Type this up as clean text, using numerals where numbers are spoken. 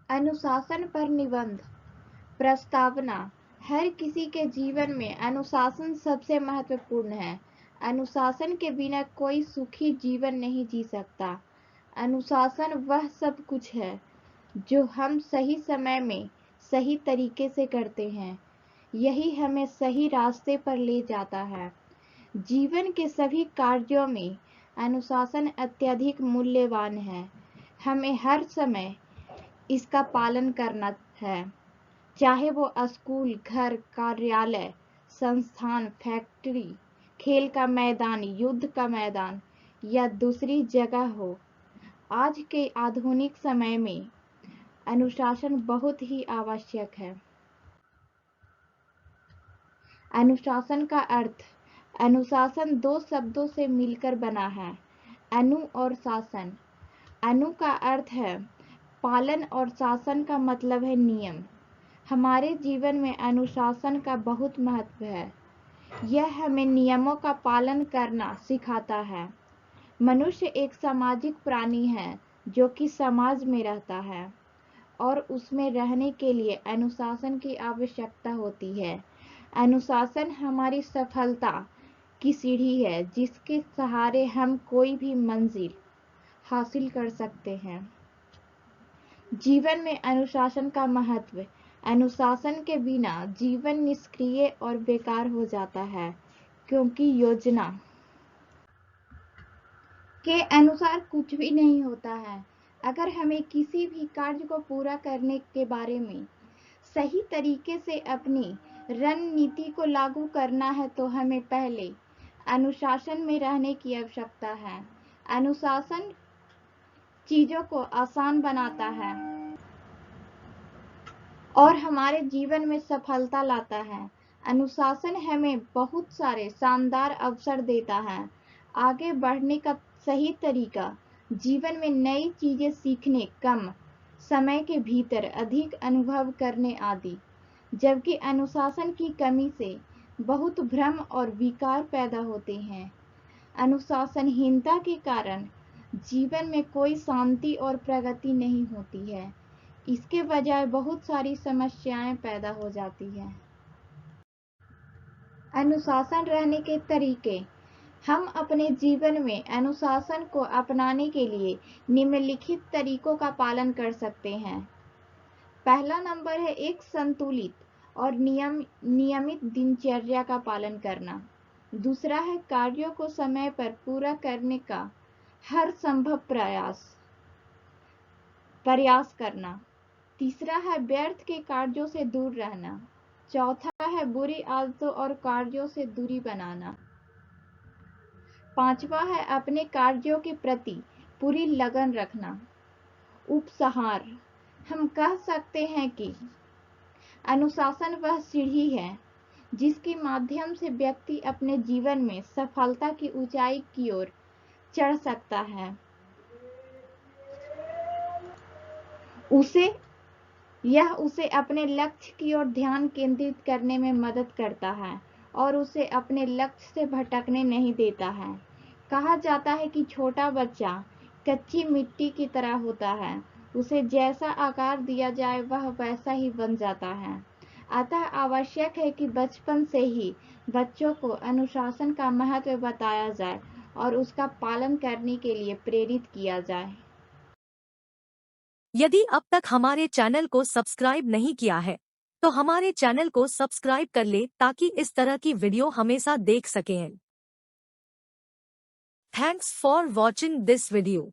अनुशासन पर निबंध। प्रस्तावना। हर किसी के जीवन में अनुशासन सबसे महत्वपूर्ण है। अनुशासन के बिना कोई सुखी जीवन नहीं जी सकता। अनुशासन वह सब कुछ है जो हम सही समय में सही तरीके से करते हैं। यही हमें सही रास्ते पर ले जाता है। जीवन के सभी कार्यों में अनुशासन अत्यधिक मूल्यवान है। हमें हर समय इसका पालन करना है, चाहे वो स्कूल, घर, कार्यालय, संस्थान, फैक्ट्री, खेल का मैदान, युद्ध का मैदान या दूसरी जगह हो। आज के आधुनिक समय में अनुशासन बहुत ही आवश्यक है। अनुशासन का अर्थ। अनुशासन दो शब्दों से मिलकर बना है, अनु और शासन। अनु का अर्थ है पालन और शासन का मतलब है नियम। हमारे जीवन में अनुशासन का बहुत महत्व है। यह हमें नियमों का पालन करना सिखाता है। मनुष्य एक सामाजिक प्राणी है जो कि समाज में रहता है और उसमें रहने के लिए अनुशासन की आवश्यकता होती है। अनुशासन हमारी सफलता की सीढ़ी है जिसके सहारे हम कोई भी मंजिल हासिल कर सकते हैं। जीवन में अनुशासन का महत्व। अनुशासन के बिना जीवन निष्क्रिय और बेकार हो जाता है, क्योंकि योजना के अनुसार कुछ भी नहीं होता है। अगर हमें किसी भी कार्य को पूरा करने के बारे में सही तरीके से अपनी रणनीति को लागू करना है तो हमें पहले अनुशासन में रहने की आवश्यकता है। अनुशासन चीजों को आसान बनाता है और हमारे जीवन में सफलता लाता है। अनुशासन हमें बहुत सारे शानदार अवसर देता है, आगे बढ़ने का सही तरीका, जीवन में नई चीजें सीखने, कम समय के भीतर अधिक अनुभव करने आदि। जबकि अनुशासन की कमी से बहुत भ्रम और विकार पैदा होते हैं। अनुशासनहीनता के कारण जीवन में कोई शांति और प्रगति नहीं होती है। इसके बजाय बहुत सारी समस्याएं पैदा हो जाती हैं। अनुशासन रहने के तरीके। हम अपने जीवन में अनुशासन को अपनाने के लिए निम्नलिखित तरीकों का पालन कर सकते हैं। पहला नंबर है एक संतुलित और नियमित दिनचर्या का पालन करना। दूसरा है कार्यों को समय पर पूरा करने का हर संभव प्रयास करना। तीसरा है व्यर्थ के कार्यों से दूर रहना। चौथा है बुरी आदतों और कार्यों से दूरी बनाना। पांचवा है अपने कार्यों के प्रति पूरी लगन रखना। उपसंहार। हम कह सकते हैं कि अनुशासन वह सीढ़ी है जिसके माध्यम से व्यक्ति अपने जीवन में सफलता की ऊंचाई की ओर चढ़ सकता है। उसे अपने लक्ष्य की ओर ध्यान केंद्रित करने में मदद करता है और उसे अपने लक्ष्य से भटकने नहीं देता है। कहा जाता है कि छोटा बच्चा कच्ची मिट्टी की तरह होता है, उसे जैसा आकार दिया जाए वह वैसा ही बन जाता है। अतः आवश्यक है कि बचपन से ही बच्चों को अनुशासन का महत्व बताया जाए और उसका पालन करने के लिए प्रेरित किया जाए। यदि अब तक हमारे चैनल को सब्सक्राइब नहीं किया है तो हमारे चैनल को सब्सक्राइब कर ले ताकि इस तरह की वीडियो हमेशा देख सकें। Thanks for watching this video.